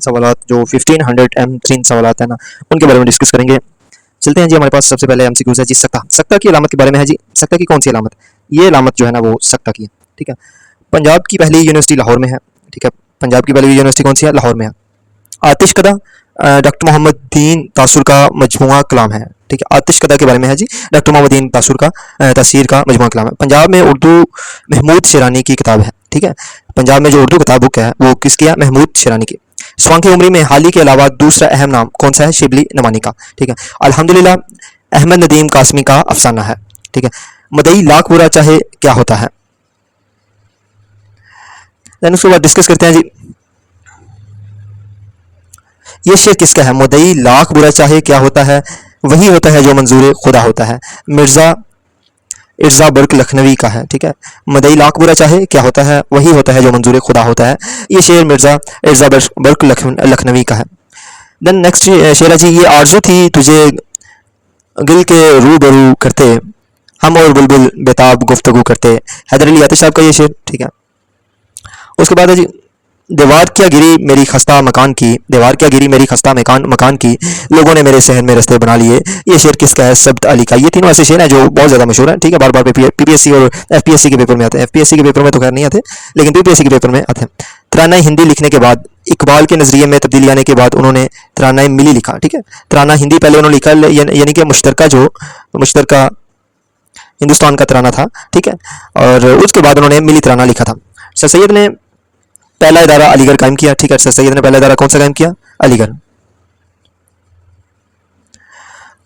सवाल जो 1500 M3 सवाल है ना, उनके बारे में डिस्कस करेंगे। चलते हैं जी। हमारे पास सबसे पहले एमसीक्यूज है जी। सक्ता, सक्ता की अलामत के बारे में है जी। सक्ता की कौन सी अलामत? ये अलामत जो है ना वो सक्ता की है। ठीक है। पंजाब की पहली यूनिवर्सिटी लाहौर में है। ठीक है। पंजाब की पहली यूनिवर्सिटी कौन सी है? लाहौर में है। आतिश कदा डॉक्टर मोहम्मद दीन तासुर का मजमुआ कलाम है। ठीक है। आतिश कदा के बारे में है जी। डॉक्टर मोहम्मद दीन तासुर का तासीर का मजमुआ कलाम है। पंजाब में उर्दू महमूद शेरानी की किताब है। ठीक है। पंजाब में जो उर्दू किताब बुक है वो किसकी है? महमूद शेरानी की। स्वांखे उमरी में हाली के अलावा दूसरा अहम नाम कौन सा है? शिबली नमानी का। ठीक है। अल्हम्दुलिल्लाह अहमद नदीम कासमी का अफसाना है। ठीक है। मदई लाख बुरा चाहे क्या होता है? देन उसके बाद डिस्कस करते हैं जी। ये शेर किसका है? मुदई लाख बुरा चाहे क्या होता है, वही होता है जो मंजूर खुदा होता है। मिर्जा इर्जा बर्क लखनवी का है। ठीक है। मदई लाख बुरा चाहे क्या होता है, वही होता है जो मंजूर खुदा होता है। ये शेर मिर्जा इर्जा बर्क लखनवी का है। देन नेक्स्ट शेर है जी। ये आरजू थी तुझे गिल के रूबरू करते, हम और बुलबुल बेताब गुफ्तगू करते। हैदर अली आतिश साहब का ये शेर। ठीक है। उसके बाद है जी। दीवार क्या गिरी मेरी खस्ता मकान की, दीवार क्या गिरी मेरी खस्ता मकान की, लोगों ने मेरे शहर में रस्ते बना लिए। ये शेर किसका है? सब्त अली का। ये तीनों ऐसे शेर हैं जो बहुत ज़्यादा मशहूर हैं। ठीक है। बार बार पीपीएससी और एफपीएससी के पेपर में आते हैं। एफपीएससी के पेपर में तो खैर नहीं आते, लेकिन पीपीएससी के पेपर में आते हैं। तराना हिंदी लिखने के बाद, इकबाल के नज़रिए में तब्दीली आने के बाद उन्होंने तराना मिली लिखा। ठीक है। तराना हिंदी पहले उन्होंने लिखा, यानी कि मुश्तरका हिंदुस्तान का तराना था। ठीक है। और उसके बाद उन्होंने मिली तराना लिखा था। सर सैयद ने पहला इदारा अलीगढ़ कायम किया। ठीक है। सर सैयद ने पहला इदारा कौन सा कायम किया? अलीगढ़।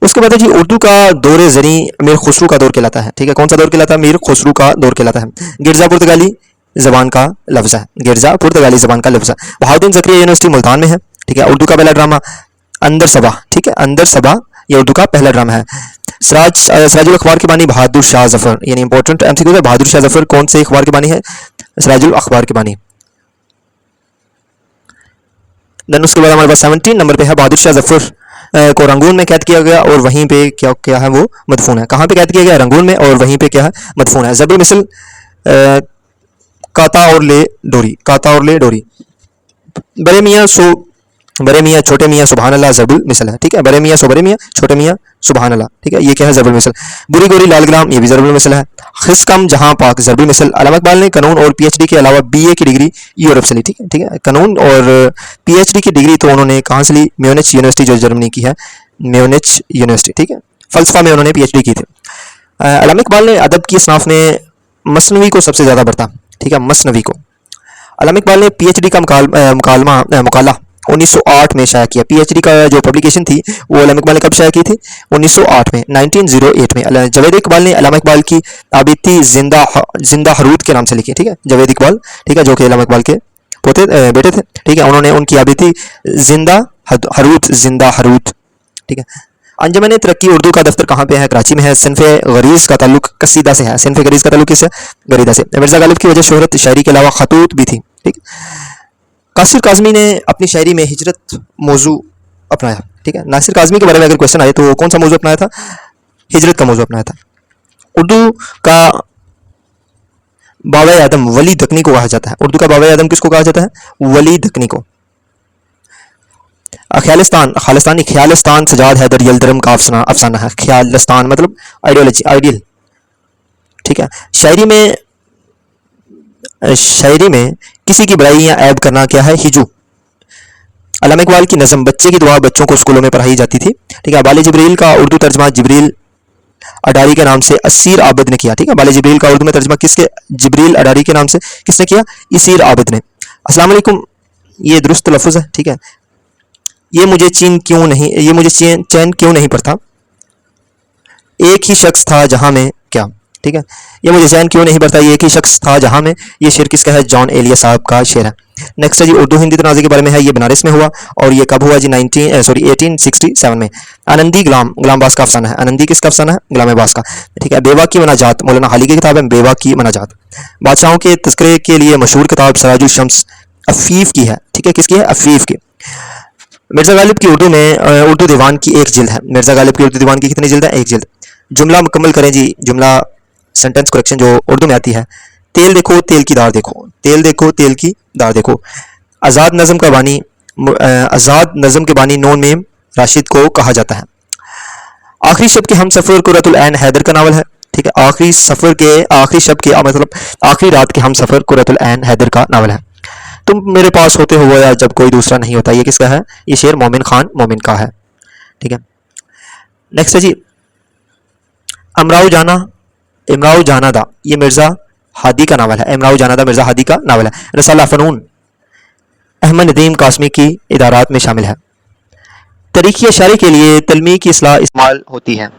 उसके बाद है जी। उर्दू का दौर ज़री मीर खुसरू का दौर कहलाता है। ठीक है। कौन सा दौर कहलाता है? मीर खुसरू का दौर कहलाता है। गिरजा पुर्तगाली जबान का लफ्ज़ है। गिरजा पुर्तगाली जबान का लफ्ज़ है। बहाउद्दीन ज़करिया यूनिवर्सिटी मुल्तान में है। ठीक है। उर्दू का पहला ड्रामा अंदर सबा। ठीक है। अंदर सबा ये उर्दू का पहला ड्रामा है। सराजुल अखबार के बानी बहादुर शाह जफर, यानी इंपॉर्टेंट एमसीक्यू है। बहादुर शाह जफर कौन से अखबार के बानी है? सराजुल अखबार के बानी। देन उसके बाद हमारे पास 17 नंबर पे है। बहादुर शाह जफर को रंगून में कैद किया गया और वहीं पे क्या क्या है वो मदफून है। कहाँ पे कैद किया गया? रंगून में, और वहीं पे क्या है? मदफून है। जबुल मिसल काता और ले डोरी, काता और ले डोरी। बड़े मियाँ छोटे मियाँ सुबहान अल्लाह जबुल मिसल है। ठीक है। बड़े मियाँ बड़े मियाँ छोटे मियाँ सुबहान अल्लाह। ठीक है। ये क्या है? जबुल मिसल। बुरी गोरी लाल गुलाम ये भी जबुल मिसल है। खिस कम जहां पाक जबुल मिसल। अल्लामा इकबाल ने कानून और पीएचडी के अलावा बीए की डिग्री यूरोप से ली। ठीक है। ठीक है। कानून और पीएचडी की डिग्री तो उन्होंने कहाँ से ली? म्यूनिच यूनिवर्सिटी जो जर्मनी की है, म्यूनिच यूनिवर्सिटी। ठीक है। फलसफा में उन्होंने पीएचडी की थी। अल्लामा इकबाल ने अदब की असनाफ में मसनवी को सबसे ज़्यादा बढ़ता। ठीक है। मसनवी को अल्लामा इकबाल ने पीएचडी का मुकाला 1908 में शाया किया। पीएचडी का जो पब्लिकेशन थी वो अल्लामा इकबाल ने कब शाया की थी? 1908 में, 1908 में। जावेद इकबाल ने अल्लामा इकबाल की आबिती जिंदा हरूद के नाम से लिखी। ठीक है। जावेद इकबाल, ठीक है, जो कि अल्लामा इकबाल के बेटे थे। ठीक है। उन्होंने उनकी आबिती जिंदा हरूद। ठीक है। अंजमन तरक्की उर्दू का दफ्तर कहाँ पे है? कराची में है। सिनफ़े गरीज़ का ताल्लुक कसीदा से है। सिनफ़े गरीज़ का ताल्लुक किससे? गरीदा से। मिर्ज़ा गालिब की वजह शोहरत शायरी के अलावा खतूत भी थी। ठीक। कासिर काज़मी ने अपनी शायरी में हिजरत मौजू अपनाया। ठीक है। नासिर काज़मी के बारे में अगर क्वेश्चन आए तो कौन सा मौजू अपनाया था? हिजरत का मौजू अपनाया था। उर्दू का बाबा आदम वली दकनी को कहा जाता है। उर्दू का बाबा आदम किसको कहा जाता है? वली दकनी को। ख्यालिस्तान सजाद हैदर यलदरम का अफसाना है। ख्यालिस्तान मतलब आइडियोलॉजी, आइडियल। ठीक है। शायरी में किसी की बुराई या ऐब करना क्या है? हिजू। अल्लामा इकबाल की नज़म बच्चे की दुआ बच्चों को स्कूलों में पढ़ाई जाती थी। ठीक है। बाले जिब्रील का उर्दू तर्जमा जिब्रील अडारी के नाम से असीर आबिद ने किया। ठीक है। बाले जिब्रील का उर्दू में तर्जमा किसके? जिब्रील अडारी के नाम से किसने किया? इसीर आबिद ने। अस्सलाम वालेकुम ये दुरुस्त लफ्ज़ है। ठीक है। ये मुझे चैन क्यों नहीं पड़ता, एक ही शख्स था जहां में क्या। ठीक है। ये मुझे चैन क्यों नहीं पड़ता, ये एक ही शख्स था जहां में। ये शेर किसका है? जॉन एलिया साहब का शेर है। नेक्स्ट है जी। उर्दू हिंदी तनाज़े के बारे में है। ये बनारस में हुआ और ये कब हुआ जी? 1867 में। आनंदी गुलाम बास का अफसाना है। आनंदी किसका अफसाना है? गुलाम अब्बास का। ठीक है। बेवा की मनाजात मौलाना हाली की किताब है। बेवा की मनाजात। बादशाहों के तस्करे के लिए मशहूर किताब सराजुल शम्स अफीफ की है। ठीक है। किसकी है? अफीफ की। मिर्ज़ा गालिब की उर्दू में उर्दू दीवान की एक जिल्द है। मिर्ज़ा गालिब की उर्दू दीवान की कितनी जिल्द है? एक जिल्द। जुमला मुकम्मल करें जी। जुमला सेंटेंस करेक्शन जो उर्दू में आती है। तेल देखो तेल की दार देखो, तेल देखो तेल की दार देखो। आज़ाद नज़म का बानी आज़ाद नज़म के बानी नून मीम राशिद को कहा जाता है। आखिरी शब्द के हम सफ़र कुर्रतुल ऐन हैदर का नावल है। ठीक है, आखिरी सफ़र के आखिरी शब्द के मतलब आखिरी रात के हम सफ़र कुर्रतुल ऐन हैदर का नावल है। तुम मेरे पास होते हो या जब कोई दूसरा नहीं होता, ये किसका है? ये शेर मोमिन खान मोमिन का है। ठीक है, नेक्स्ट है जी अमराउ जाना इमराउ जानादा, ये मिर्ज़ा हादी का नावल है। इमराउ जानादा मिर्ज़ा हादी का नावल है। रसाला फ़नून अहमद नदीम कासमी की इदारात में शामिल है। तरीक़ी अशारी के लिए तलमी की इस्लाह इस्तेमाल होती है।